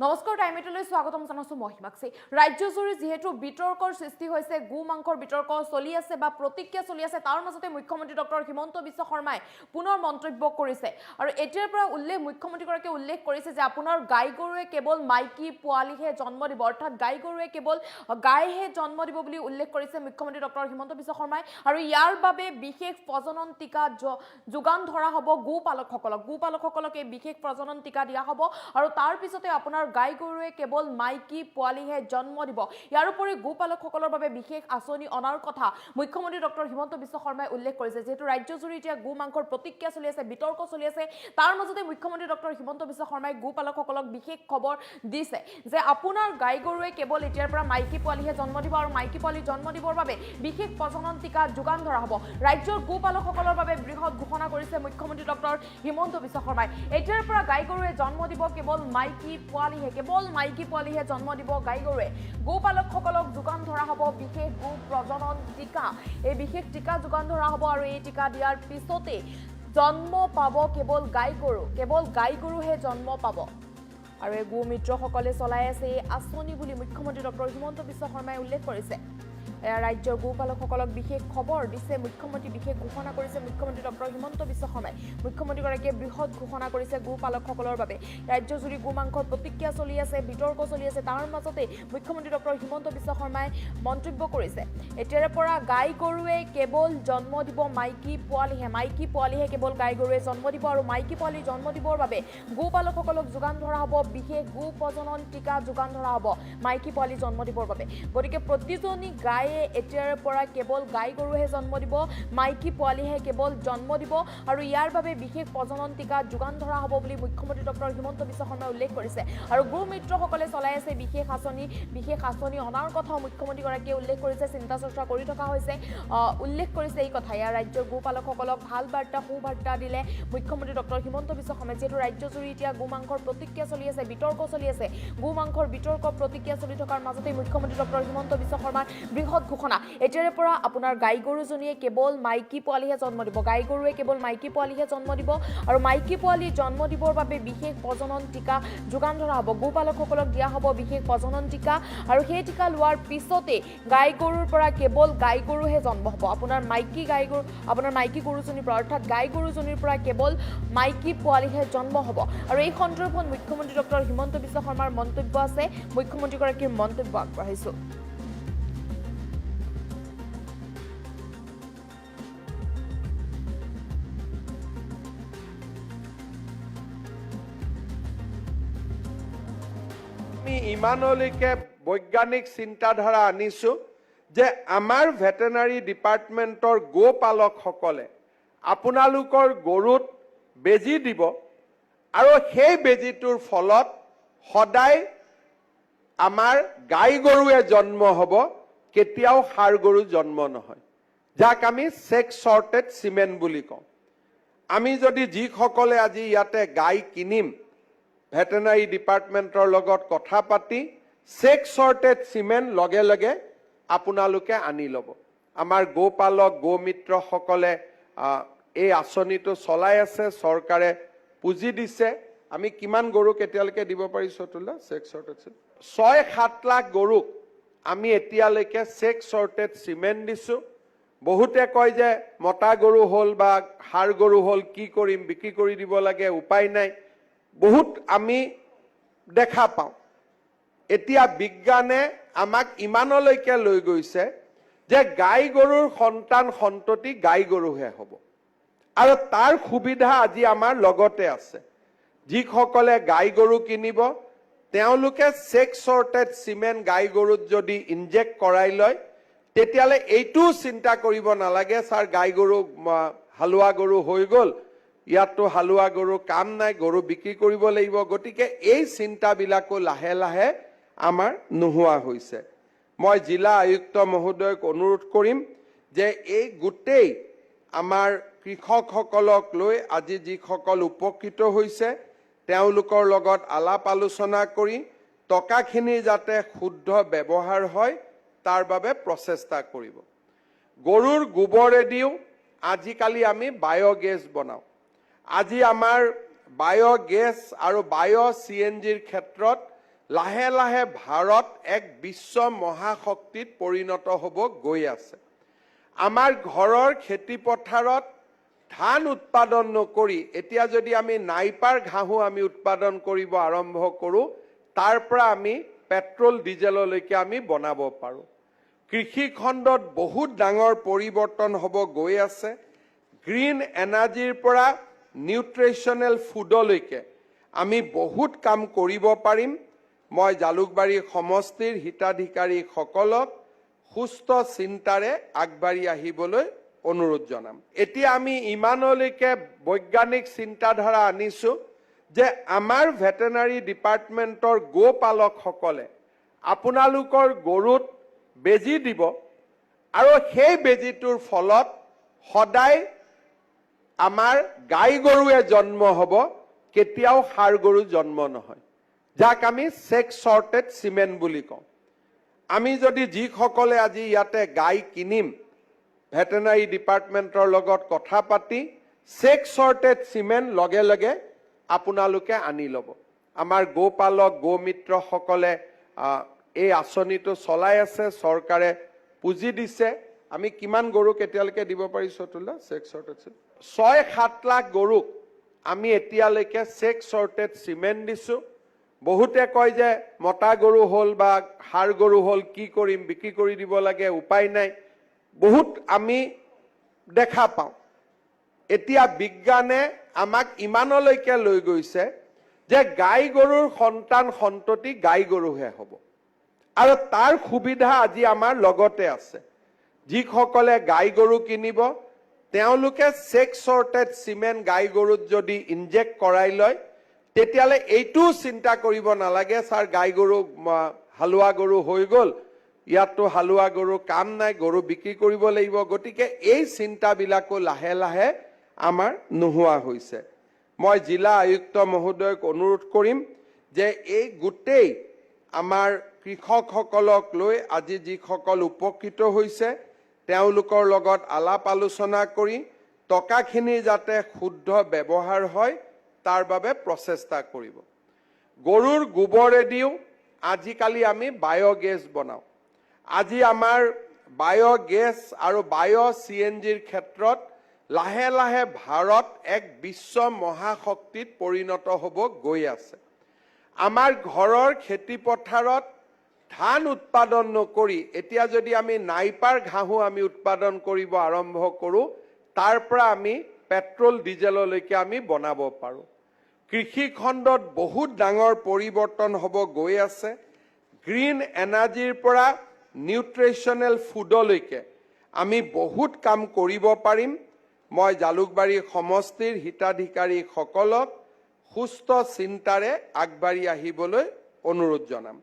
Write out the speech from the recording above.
নমস্কাৰ টাইমেটলৈ স্বাগতম জানাছো মহিমাক্ষী ৰাজ্যজুৰি যেহেতু বিতৰ্কৰ সৃষ্টি হৈছে গো মাংসৰ বিতৰ্ক চলি আছে বা প্ৰতিক্ৰিয়া চলি আছে তাৰ মাজতে মুখ্যমন্ত্ৰী ডক্টৰ হিমন্ত বিশ্ব শৰ্মাই পুনৰ মন্তব্য কৰিছে আৰু এতিয়াৰ পৰা মুখ্যমন্ত্ৰীগৰাকীয়ে উল্লেখ কৰিছে যে আপোনাৰ গাই গৰুৱে কেৱল মাইকী পোৱালিহে জন্ম দিব অৰ্থাৎ গাই গৰুৱে কেৱল গাইহে জন্ম দিব বুলি উল্লেখ কৰিছে মুখ্যমন্ত্ৰী ডক্টৰ হিমন্ত বিশ্ব শৰ্মাই আৰু ইয়াৰ বাবে বিশেষ প্ৰজনন টিকা যোগান ধৰা হ'ব গোপালকসকলক এই বিশেষ প্ৰজনন টিকা দিয়া হ'ব আৰু তাৰ পিছতে আপোনাৰ গাই গৰুৱে কেৱল মাইকী পোৱালিহে জন্ম দিব ইয়াৰ উপৰি গোপালকসকলৰ বাবে বিশেষ আঁচনি অনাৰ কথা মুখ্যমন্ত্ৰী ডক্টৰ হিমন্ত বিশ্ব শৰ্মাই উল্লেখ কৰিছে যেহেতু ৰাজ্যজুৰি এতিয়া গো মাংসৰ প্ৰতিক্ৰিয়া চলি আছে বিতৰ্ক চলি আছে তাৰ মাজতে মুখ্যমন্ত্ৰী ডক্টৰ হিমন্ত বিশ্ব শৰ্মাই গোপালকসকলক বিশেষ খবৰ দিছে যে আপোনাৰ গাই গৰুৱে কেৱল এতিয়াৰ পৰা মাইকী পোৱালিহে জন্ম দিব আৰু মাইকী পোৱালি জন্ম দিবৰ বাবে বিশেষ প্ৰজনন টিকা যোগান ধৰা হ'ব ৰাজ্যৰ গোপালকসকলৰ বাবে বৃহৎ ঘোষণা কৰিছে মুখ্যমন্ত্ৰী ডক্টৰ হিমন্ত বিশ্ব শৰ্মাই এতিয়াৰ পৰা গাই গৰুৱে জন্ম দিব কেৱল মাইকী পোৱালিহে জন্ম দিব গাই গৰুৱে গোপালকসকলক যোগান ধৰা হ'ব বিশেষ গো প্ৰজনন টিকা এই বিশেষ টিকা যোগান ধৰা হ'ব আৰু এই টিকা দিয়াৰ পিছতে জন্ম পাব কেৱল গাই গৰুহে জন্ম পাব আৰু এই গো মিত্ৰসকলে চলাই আছে এই আঁচনি বুলি মুখ্যমন্ত্ৰী ডক্টৰ হিমন্ত বিশ্ব শৰ্মাই উল্লেখ কৰিছে ৰাজ্যৰ গোপালকসকলক বিশেষ খবৰ দিছে মুখ্যমন্ত্ৰী বিশেষ ঘোষণা কৰিছে মুখ্যমন্ত্ৰী ডক্টৰ হিমন্ত বিশ্ব শৰ্মাই মুখ্যমন্ত্ৰীগৰাকীয়ে বৃহৎ ঘোষণা কৰিছে গোপালকসকলৰ বাবে ৰাজ্যজুৰি গো মাংসৰ প্ৰতিক্ৰিয়া চলি আছে বিতৰ্ক চলি আছে তাৰ মাজতে মুখ্যমন্ত্ৰী ডক্টৰ হিমন্ত বিশ্ব শৰ্মাই মন্তব্য কৰিছে এতিয়াৰে পৰা গাই গৰুৱে কেৱল জন্ম দিব মাইকী পোৱালিহে কেৱল গাই গৰুৱে জন্ম দিব আৰু মাইকী পোৱালি জন্ম দিবৰ বাবে গোপালকসকলক যোগান ধৰা হ'ব বিশেষ গো প্ৰজনন টিকা যোগান ধৰা হ'ব মাইকী পোৱালি জন্ম দিবৰ বাবে গতিকে প্ৰতিজনী গায়ে এতিয়াৰ পৰা কেৱল গাই গৰুহে জন্ম দিব মাইকী পোৱালিহে কেৱল জন্ম দিব আৰু ইয়াৰ বাবে বিশেষ প্ৰজনন টিকা যোগান ধৰা হ'ব বুলি মুখ্যমন্ত্ৰী ডক্টৰ হিমন্ত বিশ্ব শৰ্মাই উল্লেখ কৰিছে আৰু গো মিত্ৰসকলে চলাই আছে বিশেষ আঁচনি অনাৰ কথাও মুখ্যমন্ত্ৰীগৰাকীয়ে উল্লেখ কৰিছে চিন্তা চৰ্চা কৰি থকা হৈছে উল্লেখ কৰিছে এই কথা ইয়াৰ ৰাজ্যৰ গোপালকসকলক ভাল সুবাৰ্তা দিলে মুখ্যমন্ত্ৰী ডক্টৰ হিমন্ত বিশ্ব শৰ্মাই যিহেতু ৰাজ্যজুৰি এতিয়া গো মাংসৰ প্ৰতিক্ৰিয়া চলি আছে বিতৰ্ক চলি আছে গো মাংসৰ বিতৰ্ক প্ৰতিক্ৰিয়া চলি থকাৰ মাজতে মুখ্যমন্ত্ৰী ডক্টৰ হিমন্ত বিশ্ব শৰ্মাৰ বৃহৎ ঘোষণা এতিয়াৰে পৰা আপোনাৰ গাই গৰুজনীয়ে কেৱল মাইকী পোৱালিহে জন্ম দিব গাই গৰুৱে কেৱল মাইকী পোৱালিহে জন্ম দিব আৰু মাইকী পোৱালি জন্ম দিবৰ বাবে বিশেষ প্ৰজনন টিকা যোগান ধৰা হ'ব গোপালকসকলক দিয়া হ'ব বিশেষ প্ৰজনন টিকা আৰু সেই টিকা লোৱাৰ পিছতে গাই গৰুৰ পৰা কেৱল গাই গৰুহে জন্ম হ'ব আপোনাৰ মাইকী গৰুজনীৰ পৰা অৰ্থাৎ গাই গৰুজনীৰ পৰা কেৱল মাইকী পোৱালিহে জন্ম হ'ব আৰু এই সন্দৰ্ভত মুখ্যমন্ত্ৰী ডক্টৰ হিমন্ত বিশ্ব শৰ্মাৰ মন্তব্য আছে মুখ্যমন্ত্ৰীগৰাকীৰ মন্তব্য আগবঢ়াইছোঁ ইমানলৈকে বৈজ্ঞানিক চিন্তাধাৰা আনিছো যে আমাৰ ভেটেনাৰী ডিপাৰ্টমেণ্টৰ গোপালকসকলে আপোনালোকৰ গৰুত বেজী দিব আৰু সেই বেজীটোৰ ফলত সদায় আমাৰ গাই গৰুৱে জন্ম হ'ব কেতিয়াও ষাঁড় গৰু জন্ম নহয় যাক আমি ছেক্স শ্বৰ্টেড চিমেন বুলি কওঁ আমি যদি যিসকলে আজি ইয়াতে গাই কিনিম ভেটেনাৰী ডিপাৰ্টমেণ্টৰ লগত কথা পাতি ছেক্স শ্বৰ্টেড চিমেণ্ট লগে লগে আপোনালোকে আনি ল'ব আমাৰ গোপালক গোমিত্ৰসকলে এই আঁচনিটো চলাই আছে চৰকাৰে পুঁজি দিছে আমি কিমান গৰুক এতিয়ালৈকে দিব পাৰিছো তোলা ছেক্স শ্বৰ্টেড 6-7 লাখ গৰুক আমি এতিয়ালৈকে ছেক্স শ্বৰ্টেড চিমেণ্ট দিছো বহুতে কয় যে মতা গৰু হ'ল বা ষাঁড় গৰু হ'ল কি কৰিম বিক্ৰী কৰি দিব লাগে উপায় নাই বহুত আমি দেখা পাওঁ এতিয়া বিজ্ঞানে আমাক ইমানলৈকে লৈ গৈছে যে গাই গৰুৰ সন্ততি গাই গৰুহে হ'ব আৰু তাৰ সুবিধা আজি আমাৰ লগতে আছে যিসকলে গাই গৰু কিনিব তেওঁলোকে ছেক্স শ্বৰ্টেড চিমেণ্ট গাই গৰুত যদি ইনজেক্ট কৰাই লয় তেতিয়ালে এইটো চিন্তা কৰিব নালাগে স্যাৰ গাই গৰু হালোৱা গৰু হৈ গ'ল ইয়াতো হালোৱা গৰু কাম নাই গৰু বিক্ৰী কৰিব লাগিব গতিকে এই চিন্তাবিলাকো লাহে লাহে আমাৰ নোহোৱা হৈছে মই জিলা আয়ুক্ত মহোদয়ক অনুৰোধ কৰিম যে এই গোটেই আমাৰ কৃষকসকলক লৈ আজি যিসকল উপকৃত হৈছে তেওঁলোকৰ লগত আলাপ আলোচনা কৰি টকাখিনি যাতে শুদ্ধ ব্যৱহাৰ হয় তাৰ বাবে প্ৰচেষ্টা কৰিব গৰুৰ গোবৰেদিও আজিকালি আমি বায়োগেছ বনাওঁ আজি আমাৰ বায়োগেছ আৰু বায়ো CNGৰ ক্ষেত্ৰত লাহে লাহে ভাৰত এক বিশ্ব মহাশক্তিত পৰিণত হ'ব গৈ আছে। আমাৰ ঘৰৰ খেতি পথাৰত ধান উৎপাদন নকৰি এতিয়া যদি আমি নাইপাৰ ঘাঁহো আমি উৎপাদন কৰিব আৰম্ভ কৰোঁ, তাৰ পৰা আমি পেট্ৰল ডিজেললৈকে আমি বনাব পাৰোঁ। কৃষি খণ্ডত বহুত ডাঙৰ পৰিৱৰ্তন হ'ব গৈ আছে। গ্ৰীণ এনাৰ্জিৰ পৰা নিউট্ৰিশ্যনেল ফুডলৈকে আমি বহুত কাম কৰিব পাৰিম। মই জালুকবাৰী সমষ্টিৰ হিতাধিকাৰীসকলক সুস্থ চিন্তাৰে আগবাঢ়ি আহিবলৈ অনুৰোধ জনাম। এতিয়া আমি ইমানলৈকে বৈজ্ঞানিক চিন্তাধাৰা আনিছো যে আমাৰ ভেটেনাৰী ডিপাৰ্টমেণ্টৰ গোপালকসকলে আপোনালোকৰ গৰুত বেজী দিব আৰু সেই বেজীটোৰ ফলত সদায় আমাৰ গাই গৰুৱে জন্ম হ'ব, কেতিয়াও ষাঁড় গৰু জন্ম নহয়, যাক আমি ছেক্স শ্বৰ্টেড চিমেণ্ট বুলি কওঁ। আমি যদি যিসকলে আজি ইয়াতে গাই কিনিম, ভেটেনাৰী ডিপাৰ্টমেণ্টৰ লগত কথা পাতি ছেক্স শ্বৰ্টেড চিমেণ্ট লগে লগে আপোনালোকে আনি ল'ব। আমাৰ গোপালক গোমিত্ৰসকলে এই আঁচনিটো চলাই আছে, চৰকাৰে পুঁজি দিছে। আমি কিমান গৰুক এতিয়ালৈকে দিব পাৰিছো তোলা ছেক্স শ্বৰ্টেড চিমেণ্ট? 6-7 লাখ গৰুক আমি এতিয়ালৈকে ছেক্স শ্বৰ্টেড চিমেণ্ট দিছো। বহুতে কয় যে মতা গৰু হ'ল বা ষাঁড় গৰু হ'ল, কি কৰিম, বিক্ৰী কৰি দিব লাগে, উপায় নাই। বহুত আমি দেখা পাওঁ। এতিয়া বিজ্ঞানে আমাক ইমানলৈকে লৈ গৈছে যে গাই গৰুৰ সন্তান সন্ততি গাই গৰুহে হ'ব, আৰু তাৰ সুবিধা আজি আমাৰ লগতে আছে। যিসকলে গাই গৰু কিনিব তেওঁলোকে ছেক্স শ্বৰ্টেড চিমেণ্ট গাই গৰুত যদি ইনজেক্ট কৰাই লয়, তেতিয়াহ'লে এইটোও চিন্তা কৰিব নালাগে ছাৰ গাই গৰু হালোৱা গৰু হৈ গ'ল, ইয়াততো হালোৱা গৰু কাম নাই, গৰু বিক্ৰী কৰিব লাগিব। গতিকে এই চিন্তাবিলাকো লাহে লাহে আমাৰ নোহোৱা হৈছে। মই জিলা আয়ুক্ত মহোদয়ক অনুৰোধ কৰিম যে এই গোটেই আমাৰ কৃষকসকলক লৈ আজি যিসকল উপকৃত হৈছে তেওঁলোকৰ লগত আলাপ আলোচনা কৰি টকাখিনি যাতে শুদ্ধ ব্যৱহাৰ হয় তাৰ বাবে প্ৰচেষ্টা কৰিব। গৰুৰ গোবৰেদিও আজিকালি আমি বায়'গেছ বনাওঁ। আজি আমাৰ বায়'গেছ আৰু বায়'-CNGৰ ক্ষেত্ৰত লাহে লাহে ভাৰত এক বিশ্ব মহাশক্তিত পৰিণত হ'ব গৈ আছে। আমাৰ ঘৰৰ খেতি পথাৰত ধান উৎপাদন নকৰি এতিয়া যদি আমি নাইপাৰ ঘাঁহো আমি উৎপাদন কৰিব আৰম্ভ কৰোঁ, তাৰ পৰা আমি পেট্ৰল ডিজেললৈকে আমি বনাব পাৰোঁ। কৃষি খণ্ডত বহুত ডাঙৰ পৰিৱৰ্তন হ'ব গৈ আছে। গ্ৰীণ এনাৰ্জিৰ পৰা নিউট্ৰিশ্যনেল ফুডলৈকে আমি বহুত কাম কৰিব পাৰিম। মই জালুকবাৰী সমষ্টিৰ হিতাধিকাৰীসকলক সুস্থ চিন্তাৰে আগবাঢ়ি আহিবলৈ অনুৰোধ জনাম।